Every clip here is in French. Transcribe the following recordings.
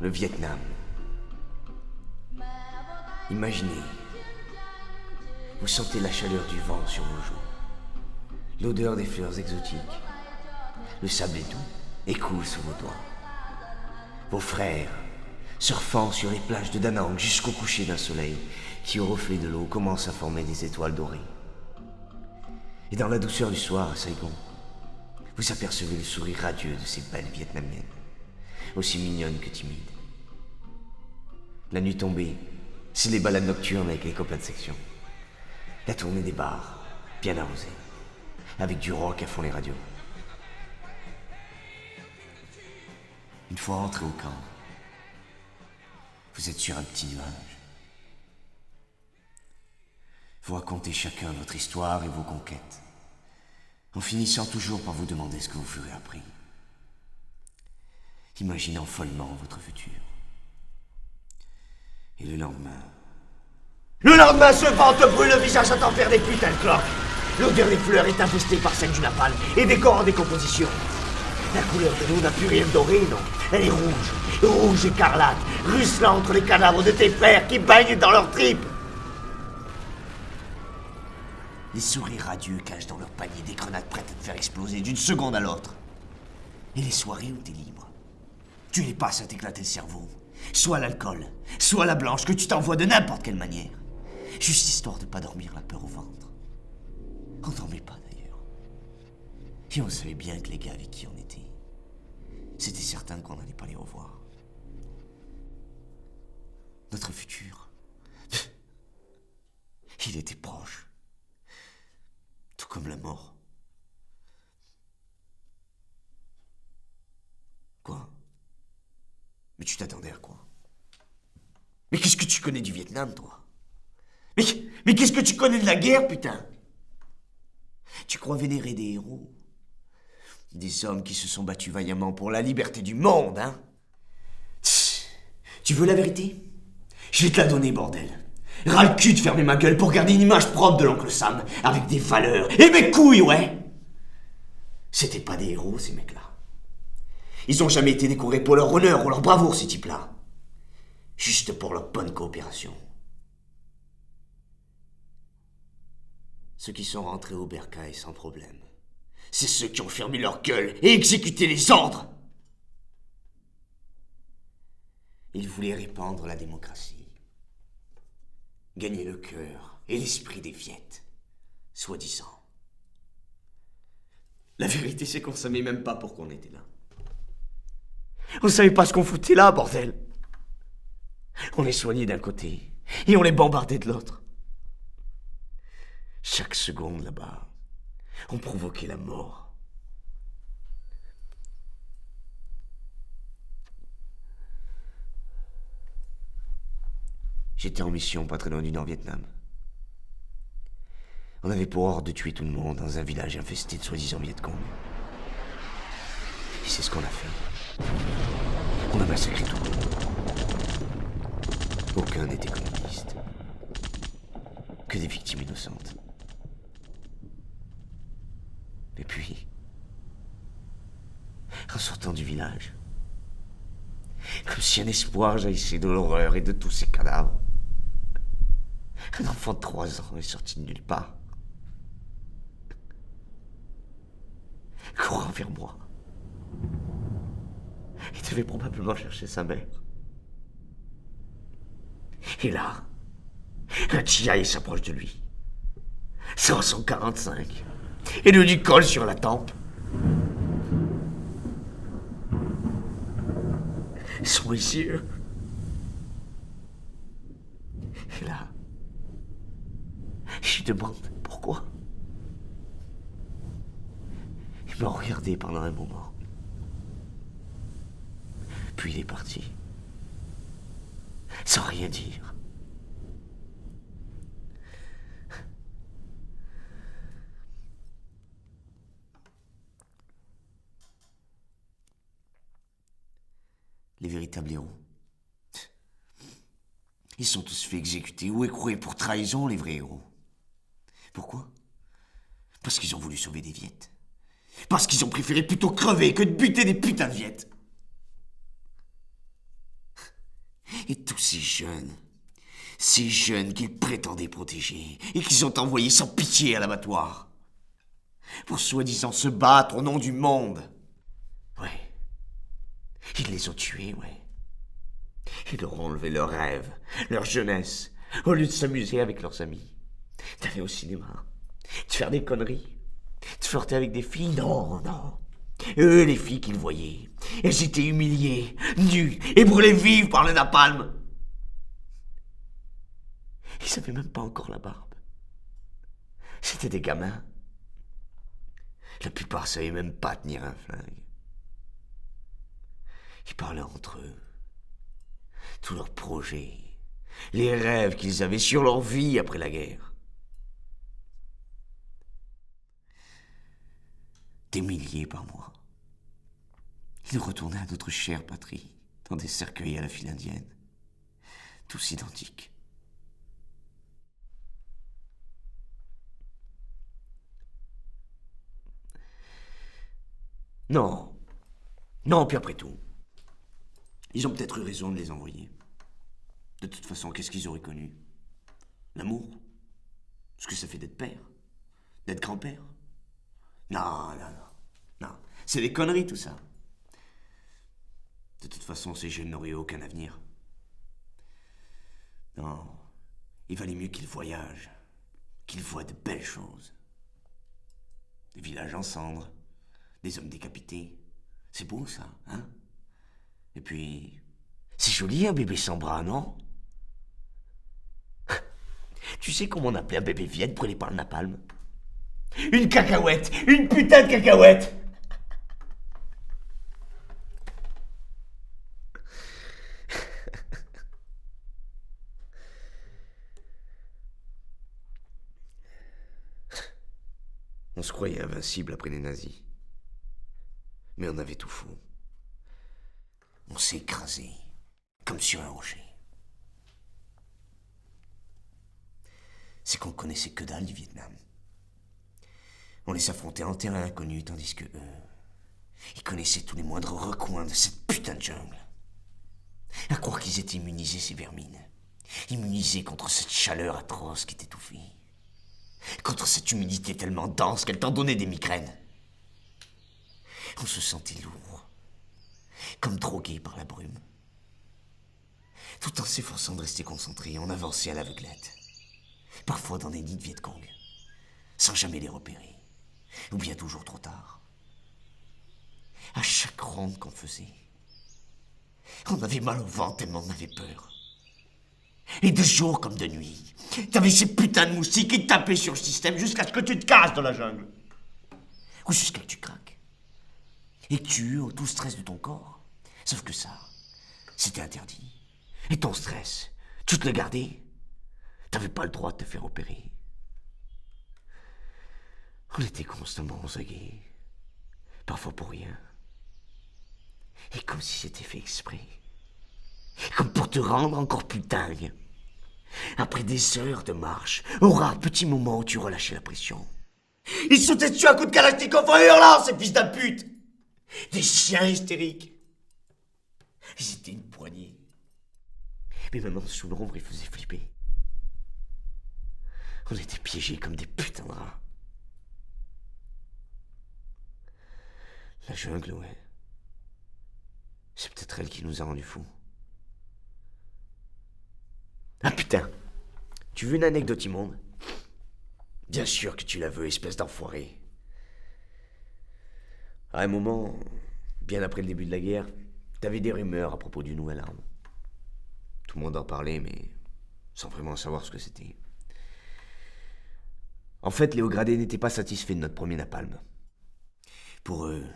Le Vietnam. Imaginez, vous sentez la chaleur du vent sur vos joues, l'odeur des fleurs exotiques, le sable est doux et coule sous vos doigts. Vos frères, surfant sur les plages de Da Nang jusqu'au coucher d'un soleil qui, au reflet de l'eau, commence à former des étoiles dorées. Et dans la douceur du soir à Saigon, vous apercevez le sourire radieux de ces belles Vietnamiennes, aussi mignonnes que timides. La nuit tombée, c'est les balades nocturnes avec les copains de section. La tournée des bars, bien arrosée, avec du rock à fond les radios. Une fois rentré au camp, vous êtes sur un petit nuage. Vous racontez chacun votre histoire et vos conquêtes, en finissant toujours par vous demander ce que vous ferez après. Imaginant follement votre futur. Et le lendemain... Le lendemain, ce vent te brûle le visage à t'en faire des putains de cloques. L'odeur des fleurs est infestée par celle du napalm et des corps en décomposition. La couleur de l'eau n'a plus rien de doré, non. Elle est rouge, rouge écarlate, ruisselant entre les cadavres de tes frères qui baignent dans leurs tripes. Les sourires radieux cachent dans leur panier des grenades prêtes à te faire exploser d'une seconde à l'autre. Et les soirées où t'es libre, tu les passes à t'éclater le cerveau. Soit l'alcool, soit la blanche que tu t'envoies de n'importe quelle manière. Juste histoire de pas dormir la peur au ventre. On dormait pas d'ailleurs. Et on savait bien que les gars avec qui on était, c'était certain qu'on n'allait pas les revoir. Notre futur, il était proche. Tout comme la mort. Quoi? Mais tu t'attendais à quoi? Mais qu'est-ce que tu connais du Vietnam, toi? Mais qu'est-ce que tu connais de la guerre, putain? Tu crois vénérer des héros? Des hommes qui se sont battus vaillamment pour la liberté du monde, hein? Tu veux la vérité? Je vais te la donner, bordel. Ras le cul de fermer ma gueule pour garder une image propre de l'oncle Sam, avec des valeurs et mes couilles, ouais! C'était pas des héros, ces mecs-là. Ils ont jamais été décorés pour leur honneur ou leur bravoure, ces types-là. Juste pour leur bonne coopération. Ceux qui sont rentrés au bercail sans problème, c'est ceux qui ont fermé leur gueule et exécuté les ordres. Ils voulaient répandre la démocratie. Gagner le cœur et l'esprit des Viettes, soi-disant. La vérité, c'est qu'on savait même pas pourquoi on était là. On savait pas ce qu'on foutait là, bordel. On les soignait d'un côté et on les bombardait de l'autre. Chaque seconde là-bas, on provoquait la mort. J'étais en mission pas très loin du Nord-Vietnam. On avait pour ordre de tuer tout le monde dans un village infesté de soi-disant Vietcong. Et c'est ce qu'on a fait. On a massacré tout le monde. Aucun n'était communiste. Que des victimes innocentes. Et puis, en sortant du village, comme si un espoir jaillissait de l'horreur et de tous ces cadavres, un enfant de 3 ans est sorti de nulle part, courant vers moi. Il devait probablement chercher sa mère. Et là, un Tchiaï s'approche de lui. Sort son 45 et le lui colle sur la tempe. Son yeux. Et là, je lui demande pourquoi. Il m'a regardé pendant un moment. Puis il est parti. Sans rien dire. Les véritables héros. Ils sont tous fait exécuter ou écrouer pour trahison, les vrais héros. Pourquoi? Parce qu'ils ont voulu sauver des Viettes. Parce qu'ils ont préféré plutôt crever que de buter des putains de Viettes. Ces jeunes qu'ils prétendaient protéger et qu'ils ont envoyés sans pitié à l'abattoir. Pour soi-disant se battre au nom du monde. Ouais. Ils les ont tués, ouais. Ils leur ont enlevé leurs rêves, leur jeunesse, au lieu de s'amuser avec leurs amis, d'aller au cinéma, de faire des conneries, de flirter avec des filles. Non, non. Eux, les filles qu'ils voyaient, elles étaient humiliées, nues et brûlées vives par le napalm. Ils avaient même pas encore la barbe. C'était des gamins. La plupart savaient même pas tenir un flingue. Ils parlaient entre eux. Tous leurs projets, les rêves qu'ils avaient sur leur vie après la guerre. Des milliers par mois. Ils retournaient à notre chère patrie, dans des cercueils à la file indienne, tous identiques. Non, non, puis après tout, ils ont peut-être eu raison de les envoyer. De toute façon, qu'est-ce qu'ils auraient connu? L'amour? Ce que ça fait d'être père? D'être grand-père? Non, non, non. Non, c'est des conneries tout ça. De toute façon, ces jeunes n'auraient aucun avenir. Non, il valait mieux qu'ils voyagent, qu'ils voient de belles choses. Des villages en cendres, des hommes décapités. C'est beau ça, hein? Et puis, c'est joli un bébé sans bras, non? Tu sais comment on appelait un bébé viette brûlé par le napalm? Une cacahuète! Une putain de cacahuète! On se croyait invincible après les nazis. Mais on avait tout faux. On s'est écrasé, comme sur un rocher. C'est qu'on connaissait que dalle du Vietnam. On les affrontait en terrain inconnu, tandis que eux, ils connaissaient tous les moindres recoins de cette putain de jungle. À croire qu'ils étaient immunisés, ces vermines. Immunisés contre cette chaleur atroce qui t'étouffait. Contre cette humidité tellement dense qu'elle t'en donnait des migraines. On se sentait lourd, comme drogué par la brume. Tout en s'efforçant de rester concentré, on avançait à l'aveuglette. Parfois dans des nids de Vietcong, sans jamais les repérer. Ou bien toujours trop tard. À chaque ronde qu'on faisait, on avait mal au ventre tellement on avait peur. Et de jour comme de nuit, t'avais ces putains de moustiques qui tapaient sur le système jusqu'à ce que tu te casses dans la jungle. Ou jusqu'à ce que tu craques. Et que tu hurles tout le stress de ton corps. Sauf que ça, c'était interdit. Et ton stress, tu te le gardais. T'avais pas le droit de te faire opérer. On était constamment aux aguets. Parfois pour rien. Et comme si c'était fait exprès. Comme pour te rendre encore plus dingue. Après des heures de marche, au rare petit moment où tu relâchais la pression. Ils sautaient dessus à coups de kalachnikov en hurlant, ces fils de pute. Des chiens hystériques. Ils étaient une poignée. Mais même en sous l'ombre, ils faisaient flipper. On était piégés comme des putains de rats. La jungle, ouais. C'est peut-être elle qui nous a rendus fous. Ah putain! Tu veux une anecdote immonde? Bien sûr que tu la veux, espèce d'enfoiré. À un moment, bien après le début de la guerre, t'avais des rumeurs à propos d'une nouvelle arme. Tout le monde en parlait, mais sans vraiment savoir ce que c'était. En fait, les hauts gradés n'étaient pas satisfaits de notre premier napalm. Pour eux,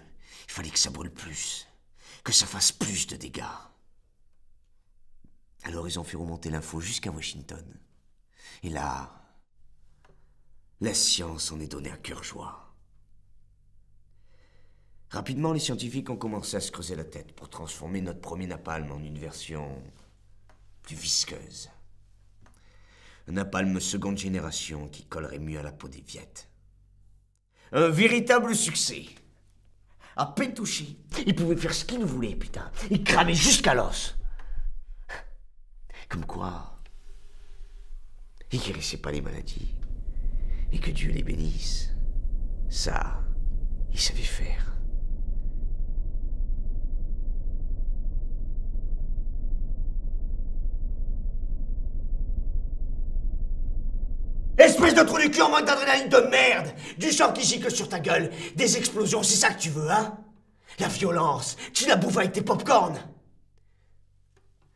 il fallait que ça brûle plus, que ça fasse plus de dégâts. Alors ils ont fait remonter l'info jusqu'à Washington. Et là, la science en est donnée à cœur joie. Rapidement, les scientifiques ont commencé à se creuser la tête pour transformer notre premier napalm en une version plus visqueuse. Un napalm seconde génération qui collerait mieux à la peau des Viettes. Un véritable succès. À peine touché, ils pouvaient faire ce qu'ils voulaient, putain. Ils cramaient jusqu'à l'os. Comme quoi, ils guérissaient pas les maladies. Et que Dieu les bénisse. Ça, ils savaient faire. Espèce de trou du cul en manque d'adrénaline de merde! Du sang qui gicle sur ta gueule, des explosions, c'est ça que tu veux, hein? La violence, tu la bouffes avec tes pop-corn!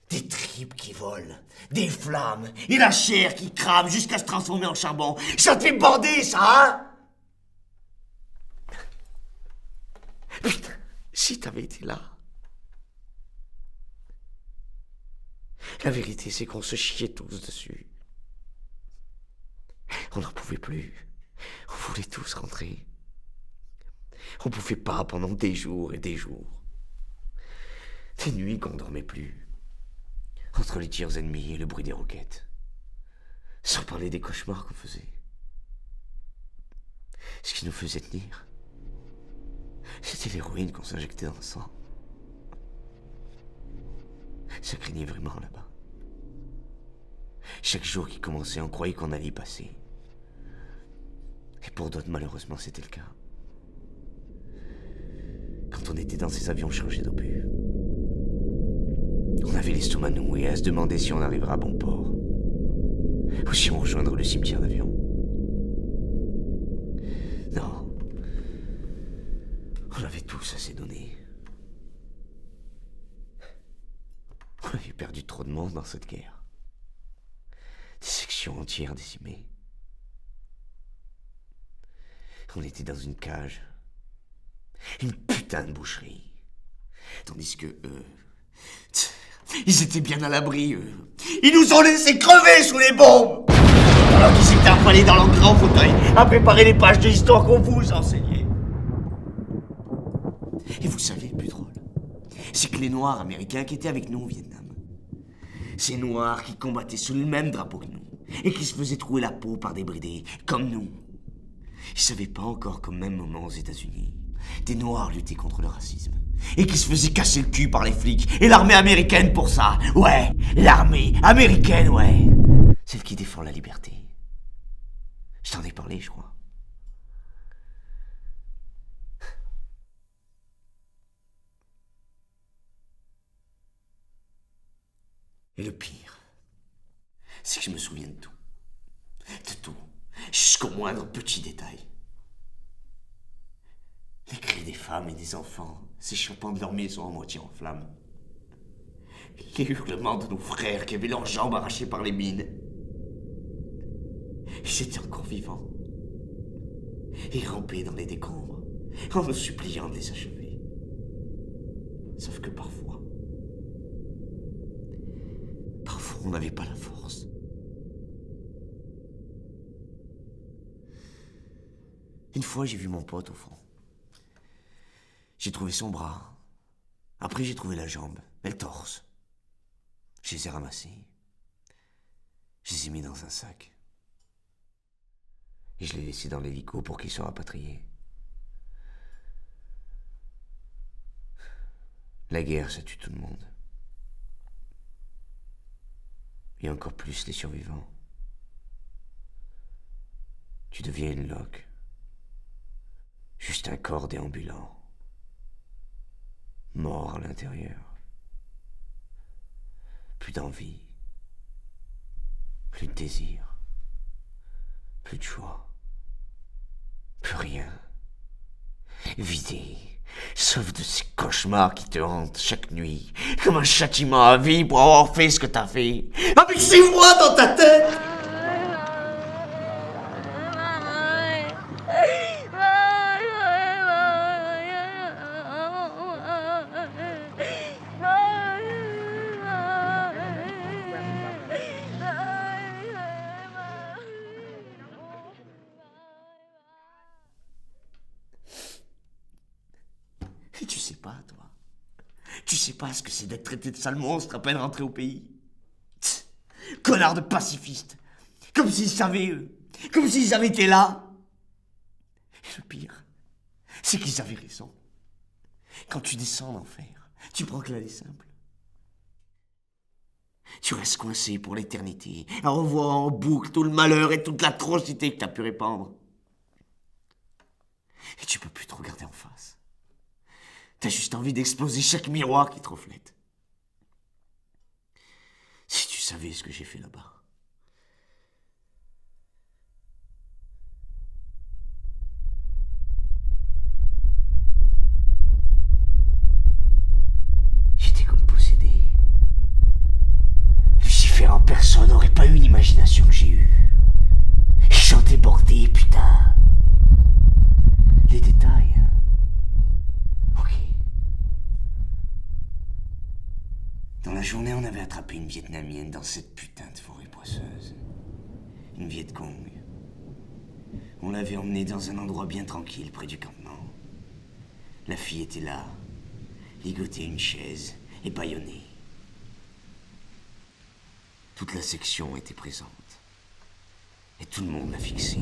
Des tripes qui volent, des flammes, et la chair qui crame jusqu'à se transformer en charbon. Ça te fait bander, ça, hein? Putain, si t'avais été là. La vérité, c'est qu'on se chiait tous dessus. On n'en pouvait plus. On voulait tous rentrer. On pouvait pas pendant des jours et des jours. Des nuits qu'on dormait plus. Entre les tirs ennemis et le bruit des roquettes. Sans parler des cauchemars qu'on faisait. Ce qui nous faisait tenir, c'était l'héroïne qu'on s'injectait dans le sang. Ça craignait vraiment là-bas. Chaque jour qui commençait, on croyait qu'on allait y passer. Et pour d'autres, malheureusement, c'était le cas. Quand on était dans ces avions chargés d'obus, on avait l'estomac noué à se demander si on arriverait à bon port. Ou si on rejoindrait le cimetière d'avions. Non. On avait tous assez donné. On avait perdu trop de monde dans cette guerre. Des sections entières décimées. On était dans une cage. Une putain de boucherie. Tandis que eux... Ils étaient bien à l'abri, eux. Ils nous ont laissé crever sous les bombes. Alors qu'ils étaient affalés dans leur grand fauteuil à préparer les pages de l'histoire qu'on vous enseignait. Et vous savez, le plus drôle, c'est que les Noirs américains qui étaient avec nous au Vietnam, ces Noirs qui combattaient sous le même drapeau que nous et qui se faisaient trouer la peau par des bridés, comme nous, ils savaient pas encore qu'au même moment aux États-Unis, des Noirs luttaient contre le racisme et qui se faisaient casser le cul par les flics et l'armée américaine pour ça. Ouais, l'armée américaine, ouais. Celle qui défend la liberté. Je t'en ai parlé, je crois. Et le pire, c'est que je me souviens de tout. De tout. Jusqu'au moindre petit détail. Les cris des femmes et des enfants s'échappant de leur maison à moitié en flammes. Les hurlements de nos frères qui avaient leurs jambes arrachées par les mines. Ils étaient encore vivants. Ils rampaient dans les décombres en nous suppliant de les achever. Sauf que parfois, on n'avait pas la force. Une fois, j'ai vu mon pote au front. J'ai trouvé son bras. Après, j'ai trouvé la jambe et le torse. Je les ai ramassés. Je les ai mis dans un sac. Et je l'ai laissé dans l'hélico pour qu'il soit rapatrié. La guerre, ça tue tout le monde. Et encore plus les survivants. Tu deviens une loque. Juste un corps déambulant. Mort à l'intérieur. Plus d'envie. Plus de désir. Plus de choix. Plus rien. Vidé. Sauf de ces cauchemars qui te hantent chaque nuit. Comme un châtiment à vie pour avoir fait ce que t'as fait. Avec ces voix dans ta tête. Et tu sais pas, toi. Tu sais pas ce que c'est d'être traité de sale monstre à peine rentré au pays. Tch, connard de pacifiste. Comme s'ils savaient, eux. Comme s'ils avaient été là. Et le pire, c'est qu'ils avaient raison. Quand tu descends en enfer, tu prends que l'aller simple. Tu restes coincé pour l'éternité, à revoir en boucle tout le malheur et toute l'atrocité que t'as pu répandre. Et tu peux plus te regarder en face. T'as juste envie d'exploser chaque miroir qui te reflète. Si tu savais ce que j'ai fait là-bas. J'étais comme possédé. Lucifer en personne n'aurait pas eu l'imagination que j'ai eue. J'en débordais, putain. Les détails. Ok. Dans la journée, on avait attrapé une Vietnamienne dans cette putain de forêt poisseuse. Une Viet Cong. On l'avait emmenée dans un endroit bien tranquille près du campement. La fille était là, ligotée à une chaise et bâillonnée. Toute la section était présente. Et tout le monde l'a fixée,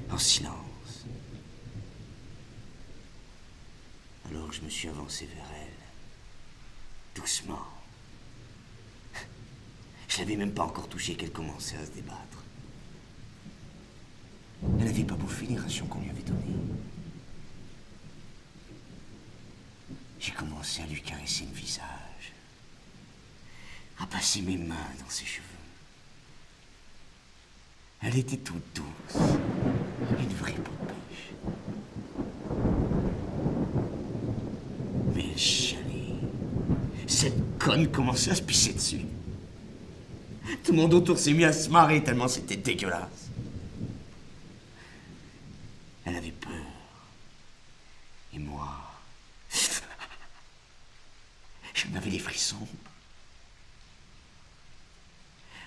en silence. Alors je me suis avancé vers elle, doucement. Je l'avais même pas encore touchée qu'elle commençait à se débattre. Elle n'avait pas bouffé les rations qu'on lui avait données. J'ai commencé à lui caresser le visage, à passer mes mains dans ses cheveux. Elle était toute douce, une vraie poupée. Mais elle chialait. Cette conne commençait à se pisser dessus. Tout le monde autour s'est mis à se marrer tellement c'était dégueulasse. Elle avait peur. Et moi, j'en avais les frissons.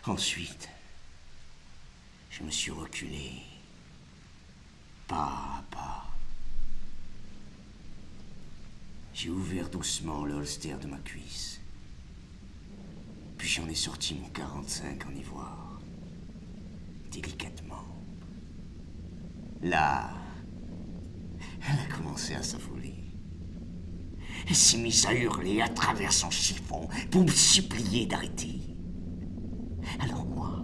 Ensuite, je me suis reculé, pas à pas. J'ai ouvert doucement le holster de ma cuisse. Puis j'en ai sorti mon 45 en ivoire, délicatement. Là, elle a commencé à s'affoler. Elle s'est mise à hurler à travers son chiffon pour me supplier d'arrêter. Alors moi,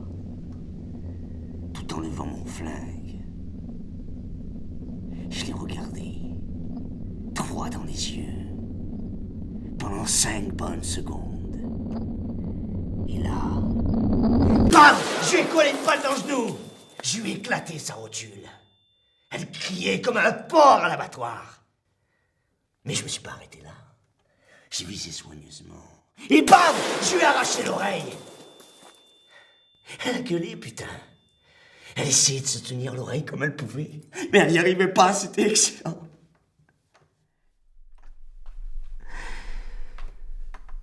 tout en levant mon flingue, je l'ai regardé, droit dans les yeux, pendant 5 bonnes secondes. Et là, bam! Je lui ai collé une balle dans le genou. Je lui ai éclaté sa rotule. Elle criait comme un porc à l'abattoir. Mais je me suis pas arrêté là. J'ai visé soigneusement. Et bam! Je lui ai arraché l'oreille. Elle a gueulé, putain. Elle essayait de se tenir l'oreille comme elle pouvait. Mais elle n'y arrivait pas, c'était excellent.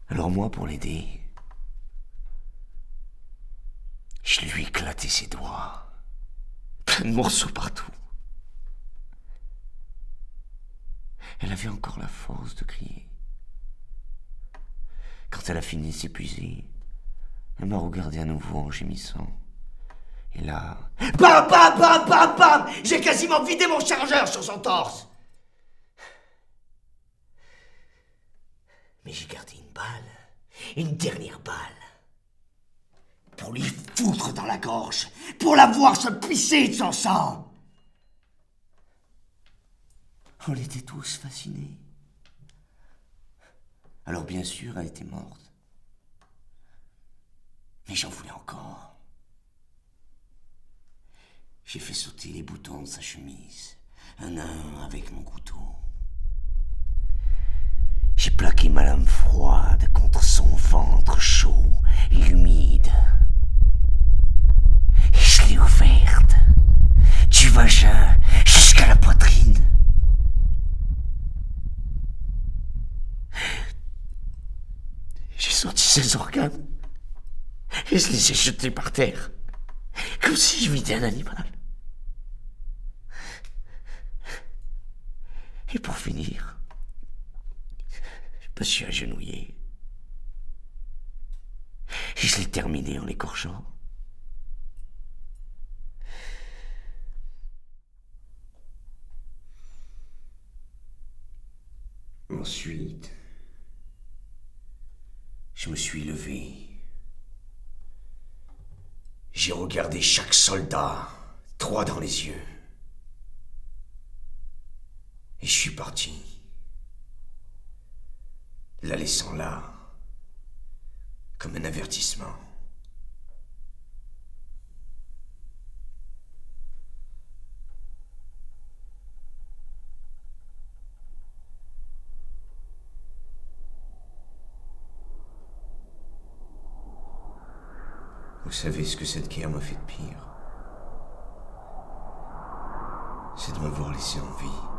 Alors moi, pour l'aider, je lui ai éclaté ses doigts. Plein de morceaux partout. Elle avait encore la force de crier. Quand elle a fini de s'épuiser, elle m'a regardé à nouveau en gémissant. Et là... Bam, bam, bam, bam, bam! J'ai quasiment vidé mon chargeur sur son torse. Mais j'ai gardé une balle. Une dernière balle. Pour lui foutre dans la gorge. Pour la voir se pisser de son sang. On était tous fascinés. Alors bien sûr, elle était morte. Mais j'en voulais encore. J'ai fait sauter les boutons de sa chemise, un à un avec mon couteau. J'ai plaqué ma lame froide contre son ventre chaud et humide. Et je l'ai ouverte, du vagin jusqu'à la poitrine. J'ai sorti ses organes et je les ai jetés par terre, comme si je vidais un animal. Et pour finir, je me suis agenouillé. Et je l'ai terminé en l'écorchant. Ensuite, je me suis levé J'ai regardé chaque soldat, droit dans les yeux. Et je suis parti. La laissant là, comme un avertissement. Vous savez ce que cette guerre m'a fait de pire? C'est de m'avoir laissé en vie.